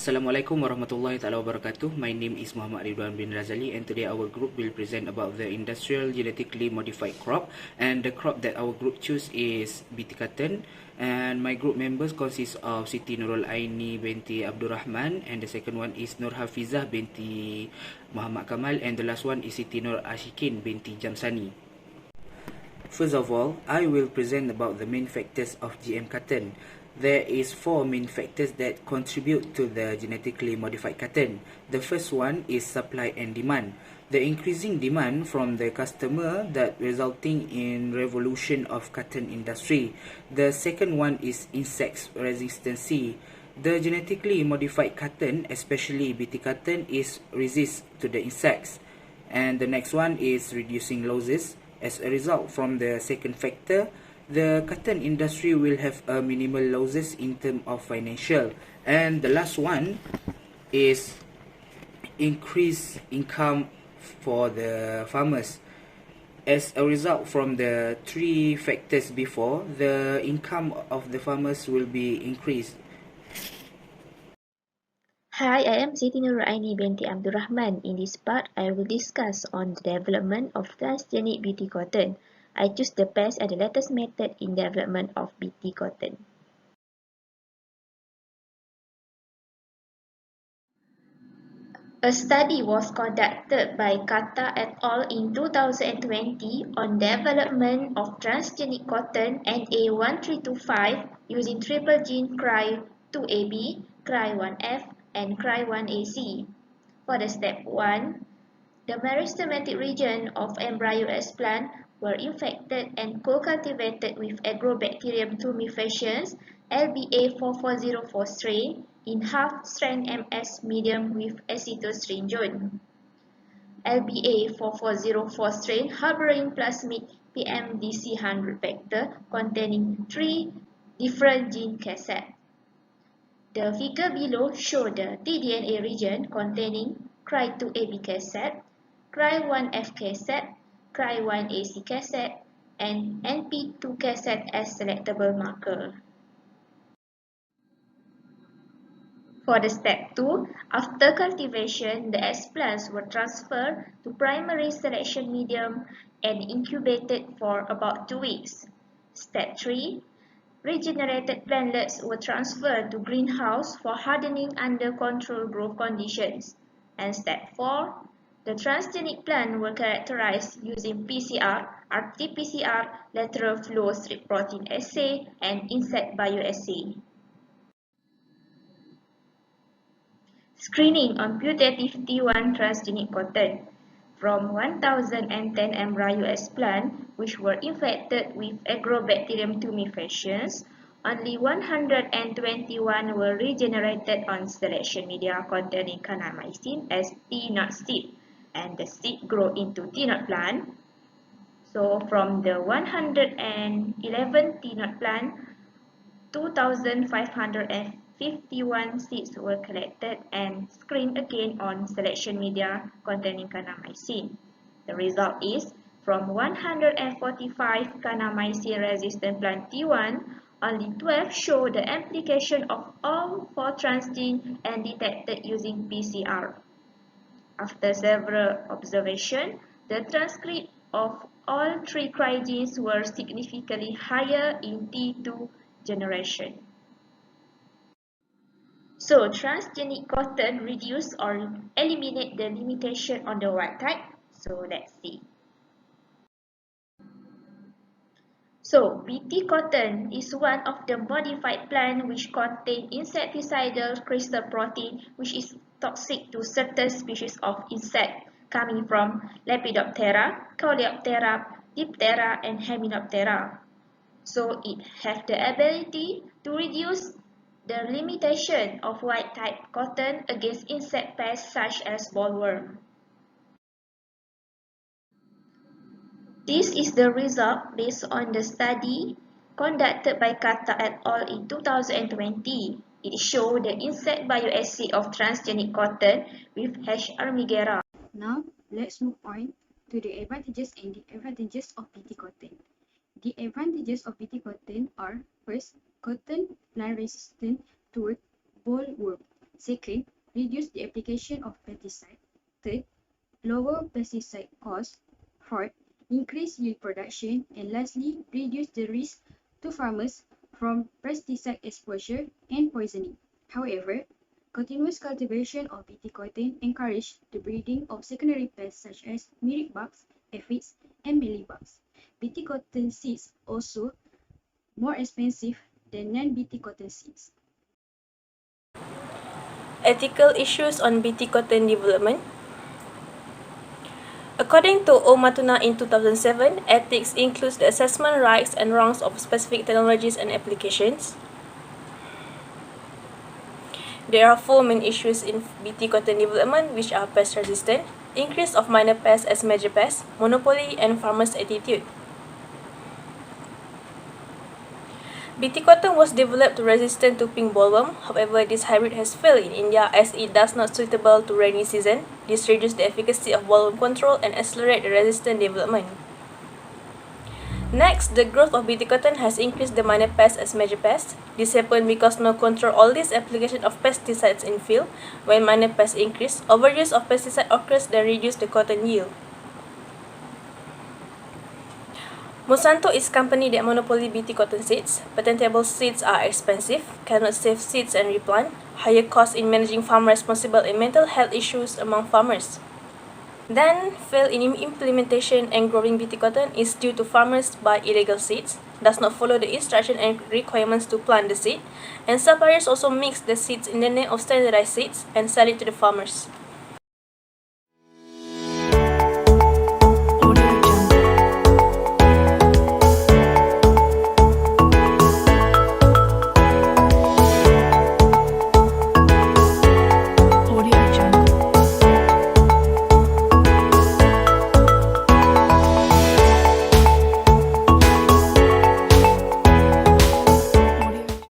Assalamualaikum warahmatullahi taala wabarakatuh. My name is Muhammad Ridwan bin Razali, and today our group will present about the industrial genetically modified crop, and the crop that our group choose is BT cotton. And my group members consist of Siti Nurul Aini binti Abdurrahman, and the second one is Nur Hafizah binti Muhammad Kamal, and the last one is Siti Nur Ashikin binti Jamsani. First of all, I will present about the main factors of GM cotton. There is 4 main factors that contribute to the genetically modified cotton. The first one is supply and demand. The increasing demand from the customer that resulting in revolution of cotton industry. The second one is insect resistance. The genetically modified cotton, especially BT cotton, is resist to the insects. And the next one is reducing losses. As a result from the second factor, the cotton industry will have a minimal losses in terms of financial. And the last one is increased income for the farmers. As a result from the 3 factors before, the income of the farmers will be increased. Hi, I am Siti Nuraini binti Abdurrahman. In this part, I will discuss on the development of transgenic BT cotton. I choose the best and the latest method in development of BT cotton. A study was conducted by Kata et al. In 2020 on development of transgenic cotton NA1325 using triple gene CRY2AB, CRY1F, and CRY1AC. For the step 1, the meristematic region of embryo S plant were infected and co-cultivated with Agrobacterium tumefaciens LBA4404 strain in half-strength MS medium with acetostringone. LBA4404 strain harboring plasmid PMDC100 vector containing 3 different gene cassettes. The figure below shows the tDNA region containing CRY2AB cassette, CRY1F cassette, CRY1AC cassette, and NP2 cassette as selectable marker. For the step 2, after cultivation, the S plants were transferred to primary selection medium and incubated for about 2 weeks. Step 3, regenerated plantlets were transferred to greenhouse for hardening under controlled growth conditions. And step 4, the transgenic plant were characterized using PCR, RT-PCR, lateral flow strip protein assay, and insect bioassay. Screening on putative T1 transgenic cotton. From 1010 embryo S plant which were infected with Agrobacterium tumefaciens, only 121 were regenerated on selection media containing kanamycin as T0 seed, and the seed grow into T0 plant. So from the 111 T0 plant, 2,551 seeds were collected and screened again on selection media containing kanamycin. The result is, from 145 kanamycin-resistant plant T1, only 12 show the application of all 4 transgenes and detected using PCR. After several observations, the transcript of all 3 cryogenes were significantly higher in T2 generation. So, transgenic cotton reduce or eliminate the limitation on the wild type. So, let's see. So, BT cotton is one of the modified plant which contain insecticidal crystal protein which is toxic to certain species of insect coming from Lepidoptera, Coleoptera, Diptera, and Hymenoptera. So it has the ability to reduce the limitation of wild type cotton against insect pests such as bollworm. This is the result based on the study conducted by Kata et al. In 2020. It showed the insect bioassay of transgenic cotton with H. armigera. Now, let's move on to the advantages and disadvantages of BT cotton. The advantages of BT cotton are: first, cotton plant resistant to bollworm. Second, reduce the application of pesticide. Third, lower pesticide costs. Fourth, increase yield production. And lastly, reduce the risk to farmers from pesticide exposure and poisoning. However, continuous cultivation of BT cotton encouraged the breeding of secondary pests such as mealybugs, aphids, and mealybugs. BT cotton seeds also more expensive than non-BT cotton seeds. Ethical issues on BT cotton development. According to Omatuna in 2007, ethics includes the assessment rights and wrongs of specific technologies and applications. There are four main issues in BT cotton development, which are pest resistance, increase of minor pests as major pests, monopoly, and farmers' attitude. BT cotton was developed to resistant to pink bollworm. However, this hybrid has failed in India as it does not suitable to rainy season. This reduces the efficacy of bollworm control and accelerate the resistant development. Next, the growth of BT cotton has increased the minor pests as major pests. This happened because no control all this application of pesticides in field. When minor pests increase, overuse of pesticide occurs that reduce the cotton yield. Monsanto is company that monopoly BT cotton seeds. Patentable seeds are expensive, cannot save seeds and replant, higher cost in managing farm responsible and mental health issues among farmers. Then, fail in implementation and growing BT cotton is due to farmers buy illegal seeds, does not follow the instruction and requirements to plant the seed, and suppliers also mix the seeds in the name of standardized seeds and sell it to the farmers.